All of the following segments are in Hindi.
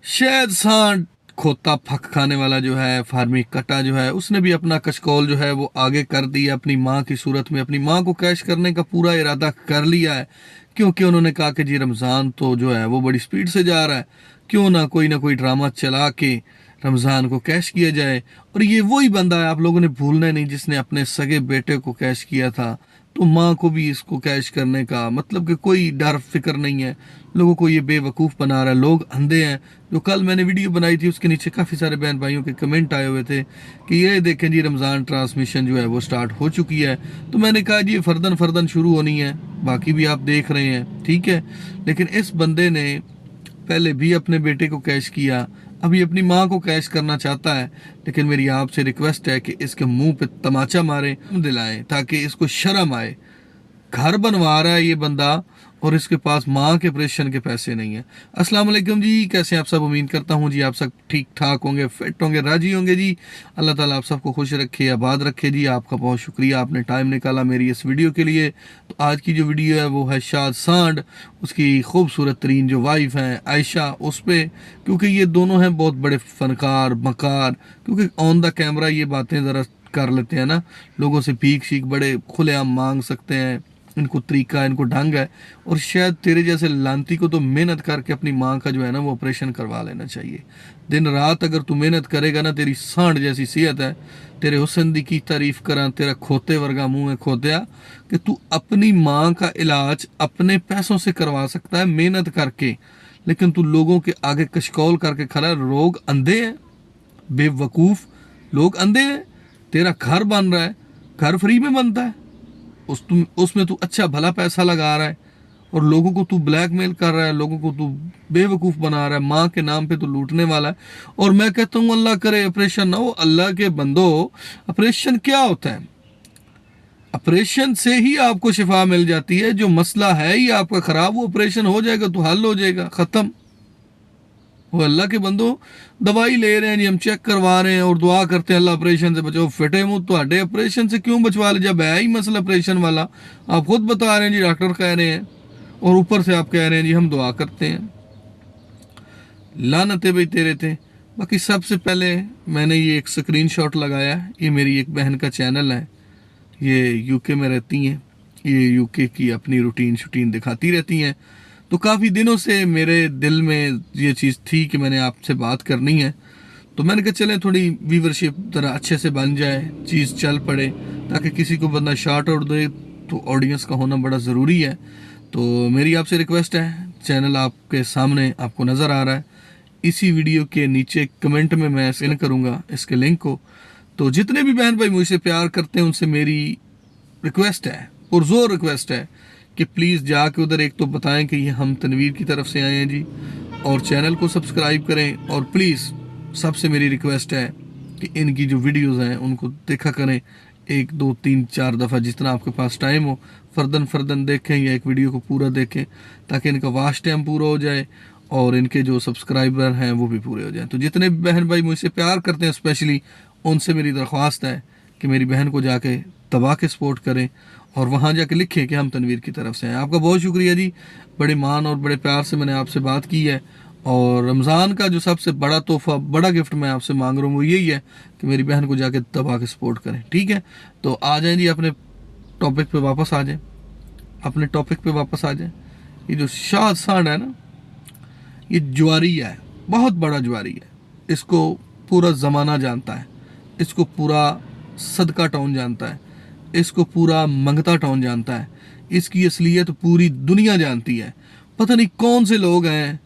शायद सांड खोता फक खाने वाला जो है फार्मी कटा जो है उसने भी अपना कशकौल जो है वो आगे कर दिया अपनी माँ की सूरत में। अपनी माँ को कैश करने का पूरा इरादा कर लिया है, क्योंकि उन्होंने कहा कि जी रमज़ान तो जो है वो बड़ी स्पीड से जा रहा है, क्यों ना कोई ड्रामा चला के रमज़ान को कैश किया जाए। और ये वही बंदा है, आप लोगों ने भूलना नहीं, जिसने अपने सगे बेटे को कैश किया था। तो माँ को भी इसको कैश करने का मतलब कि कोई डर फिक्र नहीं है। लोगों को ये बेवकूफ़ बना रहा है, लोग अंधे हैं। जो कल मैंने वीडियो बनाई थी उसके नीचे काफ़ी सारे बहन भाइयों के कमेंट आए हुए थे कि ये देखें जी रमज़ान ट्रांसमिशन जो है वो स्टार्ट हो चुकी है। तो मैंने कहा जी फर्दन फर्दन शुरू होनी है, बाकी भी आप देख रहे हैं ठीक है। लेकिन इस बंदे ने पहले भी अपने बेटे को कैश किया, अभी अपनी माँ को कैश करना चाहता है। लेकिन मेरी आपसे रिक्वेस्ट है कि इसके मुंह पे तमाचा मारें, दिलाएं, ताकि इसको शर्म आए। घर बनवा रहा है ये बंदा और इसके पास माँ के ऑपरेशन के पैसे नहीं है। अस्सलाम वालेकुम जी, कैसे आप सब? उम्मीद करता हूँ जी आप सब ठीक ठाक होंगे, फिट होंगे, राजी होंगे जी। अल्लाह ताला आप सबको खुश रखे, आबाद रखे जी। आपका बहुत शुक्रिया, आपने टाइम निकाला मेरी इस वीडियो के लिए। तो आज की जो वीडियो है वो है शाद सांड, उसकी खूबसूरत तरीन जो वाइफ हैं आयशा, उस पर, क्योंकि ये दोनों हैं बहुत बड़े फनकार मकार। क्योंकि ऑन द कैमरा ये बातें ज़रा कर लेते हैं ना, लोगों से भीख शीख बड़े खुलेआम मांग सकते हैं, इनको तरीका इनको ढंग है। और शायद तेरे जैसे लांती को तो मेहनत करके अपनी माँ का जो है ना वो ऑपरेशन करवा लेना चाहिए। दिन रात अगर तू मेहनत करेगा ना, तेरी सांड जैसी सेहत है, तेरे हुस्न दी की तारीफ करा, तेरा खोते वर्गा मुंह है खोतिया, कि तू अपनी माँ का इलाज अपने पैसों से करवा सकता है मेहनत करके। लेकिन तू लोगों के आगे कशकौल करके खड़ा है। लोग अंधे हैं, बेवकूफ़ लोग अंधे हैं। तेरा घर बन रहा है, घर फ्री में बनता है, उसमें तू अच्छा भला पैसा लगा रहा है और लोगों को तू ब्लैकमेल कर रहा है, लोगों को तू बेवकूफ़ बना रहा है, माँ के नाम पे तू लूटने वाला है। और मैं कहता हूँ अल्लाह करे ऑपरेशन ना हो। अल्लाह के बंदो, ऑपरेशन क्या होता है? ऑपरेशन से ही आपको शिफा मिल जाती है। जो मसला है ही आपका ख़राब, वो ऑपरेशन हो जाएगा तो हल हो जाएगा, ख़त्म। वो अल्लाह के बंदो दवाई ले रहे हैं जी, हम चेक करवा रहे हैं और दुआ करते हैं अल्लाह ऑपरेशन से बचाओ। फिटे मुंह तो ऑपरेशन से क्यों बचवा ले, जब है ही मसला ऑपरेशन वाला। आप खुद बता रहे हैं जी, डॉक्टर कह रहे हैं, और ऊपर से आप कह रहे हैं जी हम दुआ करते हैं। लानते भाई तेरे थे। बाकी सबसे पहले मैंने ये एक स्क्रीनशॉट लगाया, ये मेरी एक बहन का चैनल है, ये यूके में रहती हैं, ये यूके की अपनी रूटीन शूटीन दिखाती रहती हैं। तो काफ़ी दिनों से मेरे दिल में ये चीज़ थी कि मैंने आपसे बात करनी है। तो मैंने कहा चलें थोड़ी व्यूवरशिप ज़रा अच्छे से बन जाए, चीज़ चल पड़े, ताकि किसी को बंदा शार्ट आउट दे तो ऑडियंस का होना बड़ा ज़रूरी है। तो मेरी आपसे रिक्वेस्ट है, चैनल आपके सामने आपको नज़र आ रहा है, इसी वीडियो के नीचे कमेंट में मैं पिन करूँगा इसके लिंक को। तो जितने भी बहन भाई मुझसे प्यार करते हैं उनसे मेरी रिक्वेस्ट है, पुरजोर रिक्वेस्ट है, कि प्लीज़ जाके उधर एक तो बताएं कि ये हम तनवीर की तरफ से आए हैं जी, और चैनल को सब्सक्राइब करें। और प्लीज़ सबसे मेरी रिक्वेस्ट है कि इनकी जो वीडियोस हैं उनको देखा करें, 1 2 3 4 दफ़ा जितना आपके पास टाइम हो, फर्दन फर्दन देखें या एक वीडियो को पूरा देखें, ताकि इनका वाच टाइम पूरा हो जाए और इनके जो सब्सक्राइबर हैं वो भी पूरे हो जाएं। तो जितने बहन भाई मुझसे प्यार करते हैं स्पेशली, उनसे मेरी दरख्वास्त है कि मेरी बहन को जाके दबा के सपोर्ट करें और वहाँ जाके लिखें कि हम तनवीर की तरफ से हैं। आपका बहुत शुक्रिया जी, बड़े मान और बड़े प्यार से मैंने आपसे बात की है। और रमज़ान का जो सबसे बड़ा तोहफ़ा, बड़ा गिफ्ट मैं आपसे मांग रहा हूँ वो यही है कि मेरी बहन को जाके दबा के सपोर्ट करें, ठीक है। तो आ जाएँ जी, अपने टॉपिक पे वापस आ जाएँ, अपने टॉपिक पे वापस आ जाएँ। ये जो शाद सांड है ना, ये जुआरी है, बहुत बड़ा जुआरी है। इसको पूरा ज़माना जानता है, इसको पूरा सदका टाउन जानता है, इसको पूरा मंगता टाउन जानता है, इसकी असलियत पूरी दुनिया जानती है। पता नहीं कौन से लोग हैं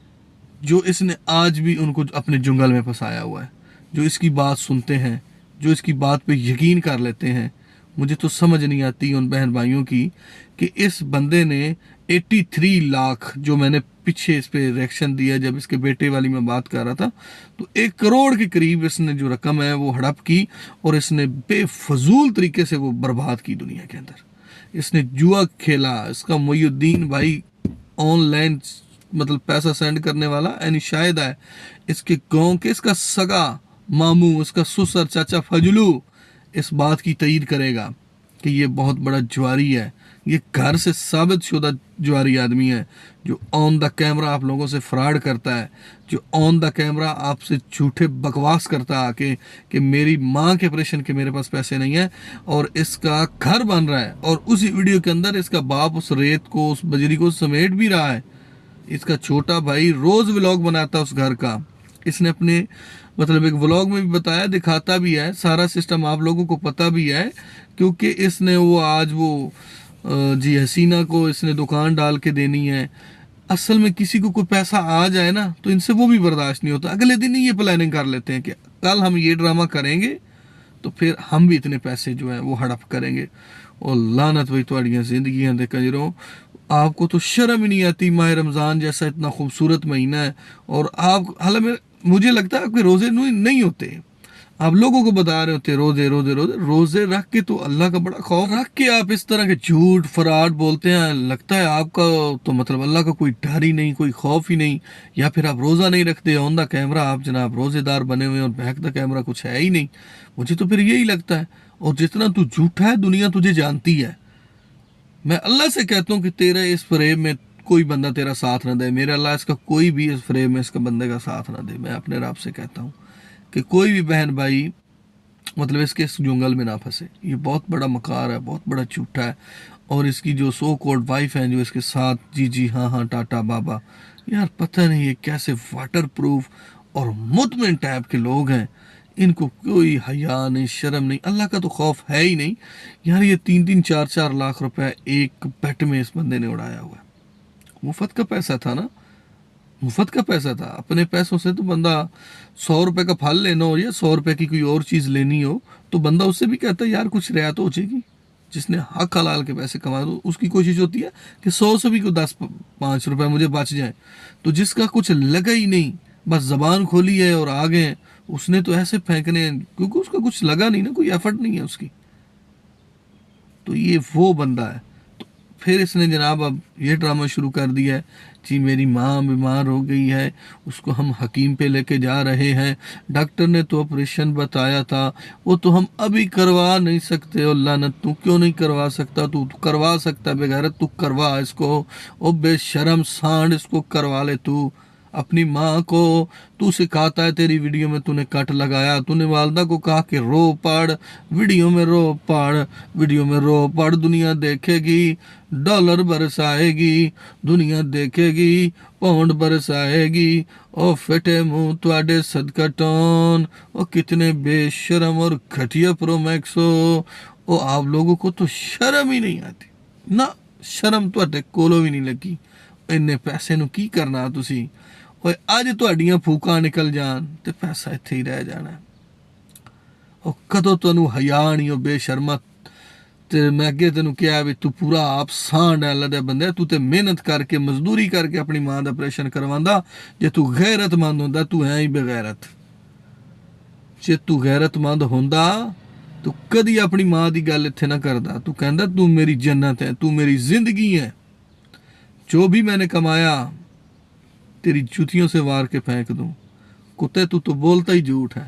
जो इसने आज भी उनको अपने जुंगल में फंसाया हुआ है, जो इसकी बात सुनते हैं, जो इसकी बात पे यकीन कर लेते हैं। मुझे तो समझ नहीं आती उन बहन भाइयों की कि इस बंदे ने 83 लाख, जो मैंने पीछे इस पे रिएक्शन दिया जब इसके बेटे वाली मैं बात कर रहा था, तो 1 करोड़ के करीब इसने जो रकम है वो हड़प की और इसने बेफजूल तरीके से वो बर्बाद की दुनिया के अंदर। इसने जुआ खेला। इसका मोयुद्दीन भाई ऑनलाइन मतलब पैसा सेंड करने वाला यानी शायद है, इसके गांव के इसका सगा मामू, इसका ससुर चाचा फजलू इस बात की तईद करेगा कि ये बहुत बड़ा जुआरी है, ये घर से साबित शुदा जुआरी आदमी है, जो ऑन द कैमरा आप लोगों से फ्रॉड करता है, जो ऑन द कैमरा आपसे झूठे बकवास करता है आके कि मेरी माँ के ऑपरेशन के मेरे पास पैसे नहीं है और इसका घर बन रहा है, और उसी वीडियो के अंदर इसका बाप उस रेत को, उस बजरी को समेट भी रहा है। इसका छोटा भाई रोज व्लॉग बनाता है उस घर का। इसने अपने मतलब एक व्लॉग में भी बताया, दिखाता भी है, सारा सिस्टम आप लोगों को पता भी है, क्योंकि इसने वो आज वो जी हसीना को इसने दुकान डाल के देनी है। असल में किसी को कोई पैसा आ जाए ना तो इनसे वो भी बर्दाश्त नहीं होता, अगले दिन ही ये प्लानिंग कर लेते हैं कि कल हम ये ड्रामा करेंगे तो फिर हम भी इतने पैसे जो है वो हड़प करेंगे। और लानत भाई तुम्हारियां जिंदगियां दे कंजरों, आपको तो शर्म ही नहीं आती। माह रमज़ान जैसा इतना खूबसूरत महीना है और आप, हालांकि मुझे लगता है आपके रोज़े नहीं होते, आप लोगों को बता रहे होते रोजे रोजे रोजे रोजे रख के, तो अल्लाह का बड़ा खौफ रख के आप इस तरह के झूठ फराड बोलते हैं। लगता है आपका तो मतलब अल्लाह का कोई डर ही नहीं, कोई खौफ ही नहीं, या फिर आप रोज़ा नहीं रखते ऑन द कैमरा, आप जनाब रोज़ेदार बने हुए और बैक द कैमरा कुछ है ही नहीं। मुझे तो फिर यही लगता है। और जितना तू झूठा है दुनिया तुझे जानती है। मैं अल्लाह से कहता हूँ कि तेरा इस फ्रेम में कोई बंदा तेरा साथ ना दे, मेरा अल्लाह इसका कोई भी इस फ्रेम में इसका बंदे का साथ ना दे। मैं अपने रब से कहता हूँ कि कोई भी बहन भाई मतलब इसके इस जंगल में ना फंसे। ये बहुत बड़ा मकार है, बहुत बड़ा झूठा है। और इसकी जो सो कोड वाइफ है जो इसके साथ, जी जी हाँ हाँ टाटा बाबा, यार पता नहीं ये कैसे वाटर प्रूफ और मुतमिन टाइप के लोग हैं। इनको कोई हया नहीं, शर्म नहीं, अल्लाह का तो खौफ है ही नहीं। यार ये 3-4 रुपए एक बेट में इस बंदे ने उड़ाया हुआ है। मुफ्त का पैसा था ना, मुफ्त का पैसा था। अपने पैसों से तो बंदा 100 रुपए का फल लेना हो या 100 रुपए की कोई और चीज़ लेनी हो तो बंदा उससे भी कहता है यार कुछ रियायत तो हो जाएगी। जिसने हक हलाल के पैसे कमाए तो उसकी कोशिश होती है कि 100 से भी को 10-5 रुपए मुझे बच जाए। तो जिसका कुछ लगा ही नहीं, बस जबान खोली है और आ गए, उसने तो ऐसे फेंकने हैं क्योंकि उसका कुछ लगा नहीं ना, कोई एफर्ट नहीं है उसकी। तो ये वो बंदा है। तो फिर इसने जनाब अब ये ड्रामा शुरू कर दिया है, जी मेरी माँ बीमार हो गई है, उसको हम हकीम पे लेके जा रहे हैं, डॉक्टर ने तो ऑपरेशन बताया था, वो तो हम अभी करवा नहीं सकते। और लानत, तू क्यों नहीं करवा सकता? तू करवा सकता बेगैरत, तू करवा इसको। ओ बेशरम सांड, इसको करवा ले तू। अपनी माँ को तू सिखाता है, तेरी वीडियो में तूने कट लगाया, तूने वालदा को कहा कि रो पढ़, वीडियो में रो पढ़, वीडियो में रो पढ़, दुनिया देखेगी, डॉलर बरसाएगी, दुनिया देखेगी, पाउंड बरसाएगी। ओ फटे मुंह तुआडे सदका टोन, ओ कितने बेशरम और घटिया प्रोमैक्स हो। ओ आप लोगों को तो शर्म ही नहीं आती ना, शर्म तुहाडे कोलों भी नहीं लगी। इन्ने पैसे ਨੂੰ ਕੀ ਕਰਨਾ ਤੁਸੀਂ? ਓਏ ਅੱਜ ਤੁਹਾਡੀਆਂ ਫੂਕਾਂ ਨਿਕਲ ਜਾਣ ਤੇ ਪੈਸਾ ਇੱਥੇ ਹੀ ਰਹਿ ਜਾਣਾ। ਉਹ ਕਦੋਂ ਤੁਹਾਨੂੰ ਹਯਾ ਨਹੀਂ, ਉਹ ਬੇਸ਼ਰਮਾ। ਤੇ ਮੈਂ ਅੱਗੇ ਤੈਨੂੰ ਕਿਹਾ ਵੀ ਤੂੰ ਪੂਰਾ ਆਪ ਸਾਂਢ ਹੈ ਅੱਲਾ ਦੇ ਬੰਦੇ, ਤੂੰ ਤੇ ਮਿਹਨਤ ਕਰਕੇ ਮਜ਼ਦੂਰੀ ਕਰਕੇ ਆਪਣੀ ਮਾਂ ਦਾ ਆਪਰੇਸ਼ਨ ਕਰਵਾਉਂਦਾ। ਜੇ ਤੂੰ ਗੈਰਤਮੰਦ ਹੁੰਦਾ, ਤੂੰ ਹੈ ਹੀ ਬਗੈਰਤ। ਜੇ ਤੂੰ ਗੈਰਤਮੰਦ ਹੁੰਦਾ ਤੂੰ ਕਦੀ ਆਪਣੀ ਮਾਂ ਦੀ ਗੱਲ ਇੱਥੇ ਨਾ ਕਰਦਾ। ਤੂੰ ਕਹਿੰਦਾ ਤੂੰ ਮੇਰੀ जन्नत है, तू मेरी जिंदगी है, जो भी मैंने कमाया तेरी जूतियों से वार के फेंक दूं। कुत्ते तू तो बोलता ही झूठ है।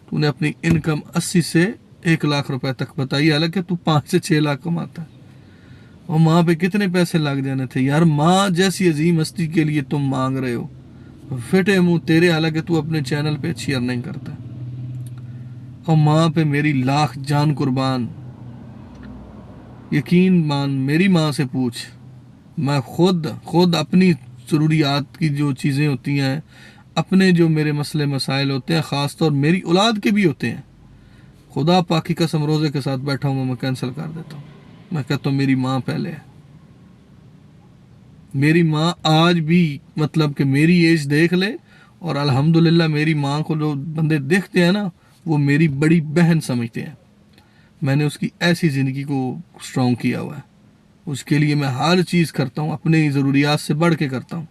तूने अपनी इनकम 80 से 1 लाख रुपए तक बताई, हालांकि तू 5 से 6 लाख कमाता है। और माँ पे कितने पैसे लग जाने थे यार? माँ जैसी अजीम हस्ती के लिए तुम मांग रहे हो, फिटे मुंह तेरे, हालांकि तू अपने चैनल पे अच्छी अर्निंग करता है। और माँ पे मेरी लाख जान कुर्बान, यकीन मान, मेरी माँ से पूछ, मैं खुद अपनी ज़रूरियात की जो चीज़ें होती हैं, अपने जो मेरे मसले मसाइल होते हैं, ख़ास तौर मेरी औलाद के भी होते हैं, खुदा पाक की कसम रोज़े के साथ बैठा हूँ मैं कैंसिल कर देता हूँ। मैं कहता हूँ मेरी माँ पहले है। मेरी माँ आज भी मतलब कि मेरी एज देख ले, और अल्हम्दुलिल्लाह मेरी माँ को जो बंदे देखते हैं ना वो मेरी बड़ी बहन समझते हैं। मैंने उसकी ऐसी ज़िंदगी को स्ट्रॉन्ग किया हुआ है। उसके लिए मैं हर चीज़ करता हूँ, अपनी ज़रूरियात से बढ़ के करता हूँ।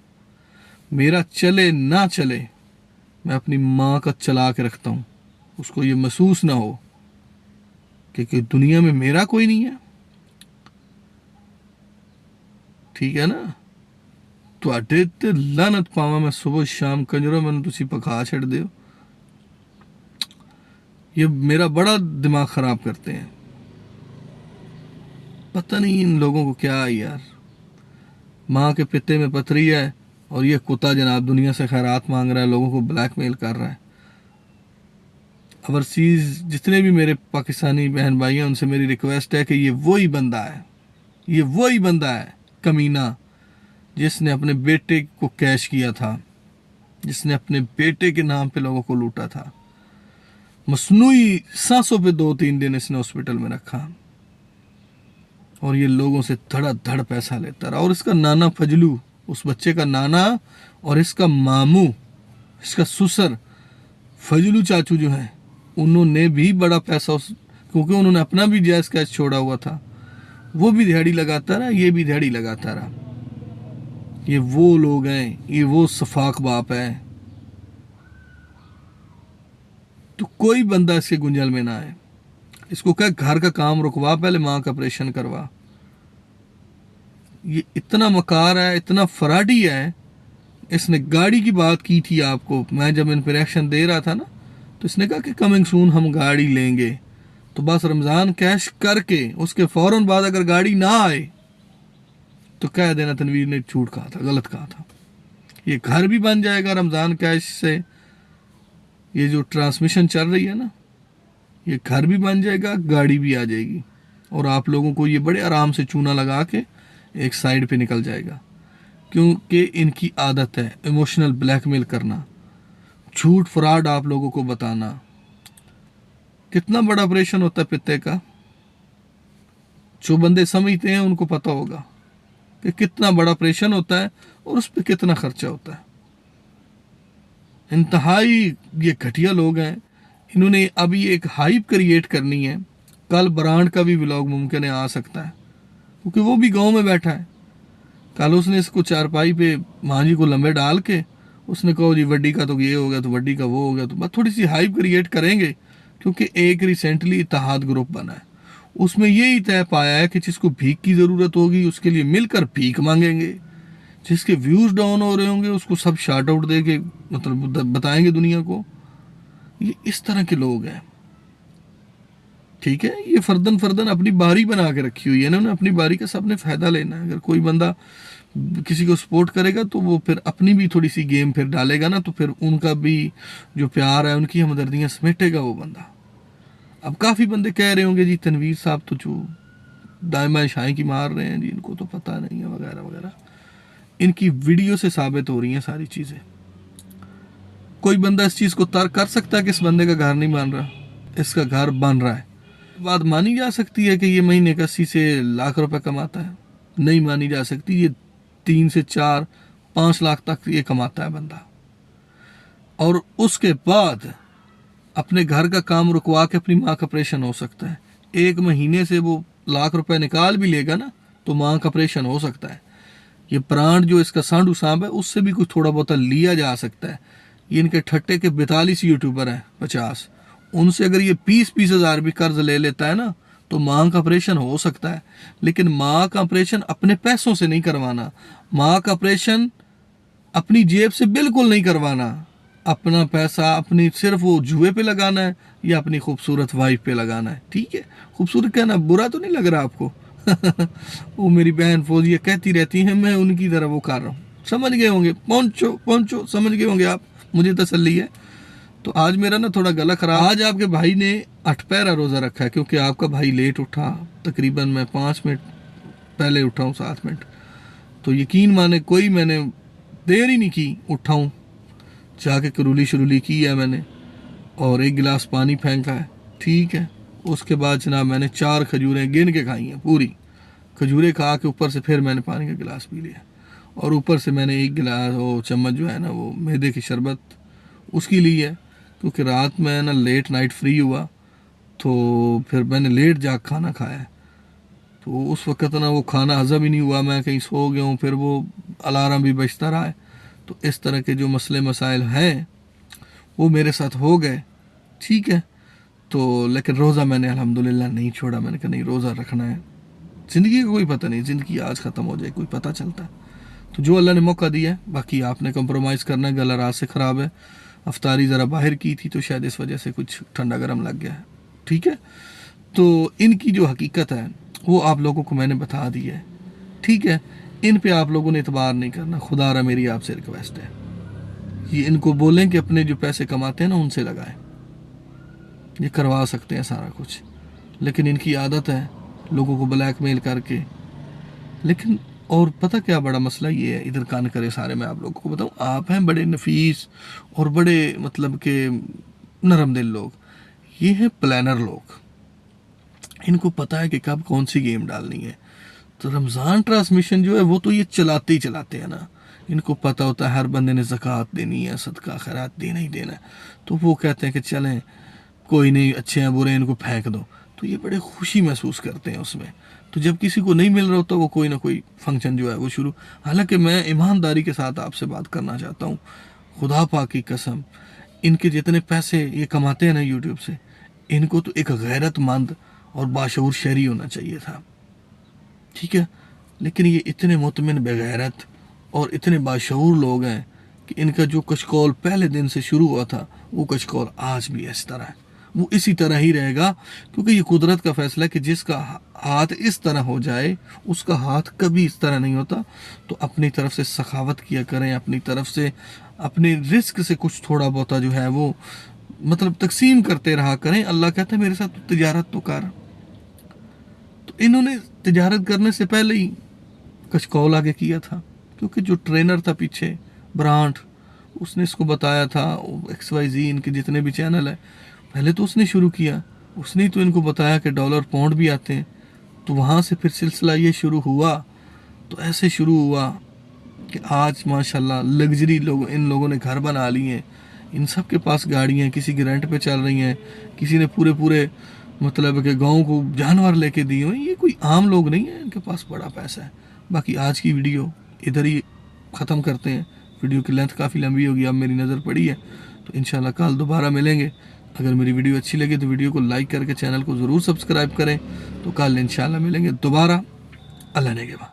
मेरा चले ना चले, मैं अपनी माँ का चला के रखता हूँ, उसको ये महसूस ना हो कि दुनिया में मेरा कोई नहीं है। ठीक है ना? ਤੁਹਾਡੇ ਤੇ ਲਾਨਤ ਪਾਵਾਂ मैं सुबह शाम कंजरों, मैंने तुसी पका छड़ दे। ये मेरा बड़ा दिमाग ख़राब करते हैं। पता नहीं इन लोगों को क्या है यार, माँ के पित्ते में पथरी है और ये कुत्ता जनाब दुनिया से खैरात मांग रहा है, लोगों को ब्लैकमेल कर रहा है। ओवरसीज़ जितने भी मेरे पाकिस्तानी बहन भाई हैं उनसे मेरी रिक्वेस्ट है कि ये वही बंदा है, ये वही बंदा है कमीना जिसने अपने बेटे को कैश किया था, जिसने अपने बेटे के नाम पे लोगों को लूटा था। मसनूई सांसों पे 2-3 दिन इसने हॉस्पिटल में रखा और ये लोगों से धड़ाधड़ पैसा लेता रहा। और इसका नाना फजलू, उस बच्चे का नाना, और इसका मामू, इसका ससुर फजलू चाचू जो हैं, उन्होंने भी बड़ा पैसा क्योंकि उन्होंने अपना भी जायज़ कैश छोड़ा हुआ था, वो भी दिहाड़ी लगाता रहा, ये भी दिहाड़ी लगाता रहा। ये वो लोग हैं, ये वो सफाक बाप है। तो कोई बंदा इसके गुंजल में ना आए। इसको क्या, घर का काम रुकवा, पहले माँ का ऑपरेशन करवा। ये इतना मकार है, इतना फराडी है। इसने गाड़ी की बात की थी आपको, मैं जब इन पर रिएक्शन दे रहा था ना, तो इसने कहा कि कमिंग सून हम गाड़ी लेंगे। तो बस रमज़ान कैश करके उसके फ़ौरन बाद अगर गाड़ी ना आए तो कह देना तनवीर ने झूठ कहा था, गलत कहा था। ये घर भी बन जाएगा रमज़ान कैश से, ये जो ट्रांसमिशन चल रही है ना, ये घर भी बन जाएगा, गाड़ी भी आ जाएगी, और आप लोगों को ये बड़े आराम से चूना लगा के एक साइड पे निकल जाएगा। क्योंकि इनकी आदत है इमोशनल ब्लैकमेल करना, झूठ फ्रॉड आप लोगों को बताना। कितना बड़ा ऑपरेशन होता है पित्ते का, जो बंदे समझते हैं उनको पता होगा कि कितना बड़ा ऑपरेशन होता है और उस पर कितना खर्चा होता है। इंतहाई ये घटिया लोग हैं। इन्होंने अभी एक हाइप क्रिएट करनी है, कल ब्रांड का भी व्लॉग मुमकिन है आ सकता है, क्योंकि वो भी गांव में बैठा है। कल उसने इसको चारपाई पे माँ जी को लंबे डाल के उसने कहा जी वड्डी का तो ये हो गया, तो वड्डी का वो हो गया, तो बस थोड़ी सी हाइप क्रिएट करेंगे। क्योंकि एक रिसेंटली इत्तेहाद ग्रुप बना है, उसमें यही तय पाया है कि जिसको भीख की ज़रूरत होगी उसके लिए मिलकर भीख मांगेंगे, जिसके व्यूज़ डाउन हो रहे होंगे उसको सब शार्ट आउट दे के मतलब बताएंगे दुनिया को। ये इस तरह के लोग हैं, ठीक है। ये फर्दन फर्दन अपनी बारी बना के रखी हुई है इन्होंने, अपनी बारी का सबने फ़ायदा लेना है। अगर कोई बंदा किसी को सपोर्ट करेगा तो वो फिर अपनी भी थोड़ी सी गेम फिर डालेगा ना, तो फिर उनका भी जो प्यार है, उनकी हमदर्दियाँ समेटेगा वो बंदा। अब काफ़ी बंदे कह रहे होंगे जी तनवीर साहब तो जो दायमा शाही की मार रहे हैं जी, इनको तो पता नहीं है वगैरह वगैरह। इनकी वीडियो से साबित हो रही हैं सारी चीज़ें। कोई बंदा इस चीज़ को तर्क कर सकता है कि इस बंदे का घर नहीं बन रहा, इसका घर बन रहा है। बात मानी जा सकती है कि ये महीने का 80 से लाख रुपए कमाता है? नहीं मानी जा सकती। ये 3 से 4-5 लाख तक ये कमाता है बंदा, और उसके बाद अपने घर का काम रुकवा के अपनी माँ का ऑपरेशन हो सकता है। 1 महीने से वो लाख रुपए निकाल भी लेगा ना तो माँ का ऑपरेशन हो सकता है। ये प्राण जो इसका सांडू सांप है उससे भी कुछ थोड़ा बहुत लिया जा सकता है। ये इनके ठट्टे के 42 यूट्यूबर हैं 50, उनसे अगर ये 20-20 हज़ार भी कर्ज ले लेता है ना तो माँ का ऑपरेशन हो सकता है। लेकिन माँ का ऑपरेशन अपने पैसों से नहीं करवाना, माँ का ऑपरेशन अपनी जेब से बिल्कुल नहीं करवाना। अपना पैसा अपनी सिर्फ वो जुए पे लगाना है या अपनी खूबसूरत वाइफ पे लगाना है, ठीक है। खूबसूरत कहना बुरा तो नहीं लग रहा आपको? वो मेरी बहन फौजिया कहती रहती हैं, मैं उनकी तरह वो कर रहा हूँ। समझ गए होंगे, पहुँचो समझ गए होंगे आप, मुझे तसल्ली है। तो आज मेरा ना थोड़ा गला खराब। आज आपके भाई ने 8 पैरा रोज़ा रखा है, क्योंकि आपका भाई लेट उठा, तकरीबन मैं 5 मिनट पहले उठा हूँ, 7 मिनट। तो यकीन माने कोई मैंने देर ही नहीं की, उठाऊँ जाके करूली शरूली की है मैंने, और 1 गिलास पानी फेंका है, ठीक है। उसके बाद जनाब मैंने 4 खजूरें गिन के खाई हैं, पूरी खजूरें खा के ऊपर से फिर मैंने पानी का गिलास पी लिया, और ऊपर से मैंने 1 गिलास वो चम्मच जो है ना वो मैदे की शरबत उसकी ली है, क्योंकि रात में ना लेट नाइट फ्री हुआ तो फिर मैंने लेट जाग खाना खाया, तो उस वक्त ना वो खाना हज़म ही नहीं हुआ, मैं कहीं सो गया हूँ, फिर वो अलार्म भी बजता रहा है। तो इस तरह के जो मसले मसाइल हैं वो मेरे साथ हो गए, ठीक है। तो लेकिन रोज़ा मैंने अल्हम्दुलिल्लाह नहीं छोड़ा। मैंने कहा नहीं, रोज़ा रखना है। ज़िंदगी का कोई पता नहीं, ज़िंदगी आज ख़त्म हो जाए कोई पता चलता है। तो जो अल्लाह ने मौका दिया है, बाकी आपने कंप्रोमाइज़ करना है। गला रात से ख़राब है, अफ्तारी ज़रा बाहर की थी तो शायद इस वजह से कुछ ठंडा गर्म लग गया है, ठीक है। तो इनकी जो हकीकत है वो आप लोगों को मैंने बता दिया है, ठीक है। इन पे आप लोगों ने इतबार नहीं करना, खुदा रहा मेरी आपसे रिक्वेस्ट है। ये इनको बोलें कि अपने जो पैसे कमाते हैं ना उनसे लगाएं, ये करवा सकते हैं सारा कुछ। लेकिन इनकी आदत है लोगों को ब्लैकमेल करके। लेकिन और पता क्या बड़ा मसला ये है, इधर कान करे सारे मैं आप लोगों को बताऊं, आप हैं बड़े नफीस और बड़े मतलब के नरम दिल लोग, ये हैं प्लानर लोग। इनको पता है कि कब कौन सी गेम डालनी है। तो रमज़ान ट्रांसमिशन जो है वो तो ये चलाते ही चलाते हैं ना, इनको पता होता है हर बंदे ने ज़कात देनी है, सदका खैरात देना ही देना है। तो वो कहते हैं कि चलें कोई नहीं, अच्छे हैं बुरे हैं इनको फेंक दो। तो ये बड़े खुशी महसूस करते हैं उसमें। तो जब किसी को नहीं मिल रहा होता वो कोई ना कोई फंक्शन जो है वो शुरू। हालांकि मैं ईमानदारी के साथ आपसे बात करना चाहता हूँ, खुदा पाक की कसम, इनके जितने पैसे ये कमाते हैं ना यूट्यूब से, इनको तो एक गैरतमंद और बाशऊर शहरी होना चाहिए था, ठीक है। लेकिन ये इतने मुतमिन बेगैरत और इतने बाशऊर लोग हैं कि इनका जो कशकौल पहले दिन से शुरू हुआ था वो कशकौल आज भी इस तरह है, वो इसी तरह ही रहेगा। क्योंकि ये कुदरत का फैसला है कि जिसका हाथ इस तरह हो जाए उसका हाथ कभी इस तरह नहीं होता। तो अपनी तरफ से सखावत किया करें, अपनी तरफ से अपने रिस्क से कुछ थोड़ा बहुत जो है वो मतलब तकसीम करते रहा करें। अल्लाह कहता है मेरे साथ तिजारत तो कर। तो इन्होंने तिजारत करने से पहले ही कशकौल आगे किया था, क्योंकि जो ट्रेनर था पीछे ब्रांड, उसने इसको बताया था, XYZ इनके जितने भी चैनल है, पहले तो उसने शुरू किया, उसने तो इनको बताया कि डॉलर पाउंड भी आते हैं। तो वहाँ से फिर सिलसिला ये शुरू हुआ। तो ऐसे शुरू हुआ कि आज माशाल्लाह लग्जरी लोग, इन लोगों ने घर बना लिए हैं, इन सब के पास गाड़ियाँ, किसी की रेंट पे चल रही हैं, किसी ने पूरे पूरे मतलब कि गाँव को जानवर लेके दिए हुए। ये कोई आम लोग नहीं है, इनके पास बड़ा पैसा है। बाकी आज की वीडियो इधर ही ख़त्म करते हैं, वीडियो की लेंथ काफ़ी लंबी होगी, अब मेरी नज़र पड़ी है। तो इंशाल्लाह कल दोबारा मिलेंगे। अगर मेरी वीडियो अच्छी लगे तो वीडियो को लाइक करके चैनल को ज़रूर सब्सक्राइब करें। तो कल इंशाल्लाह मिलेंगे दोबारा। अल्लाह ने के बाद।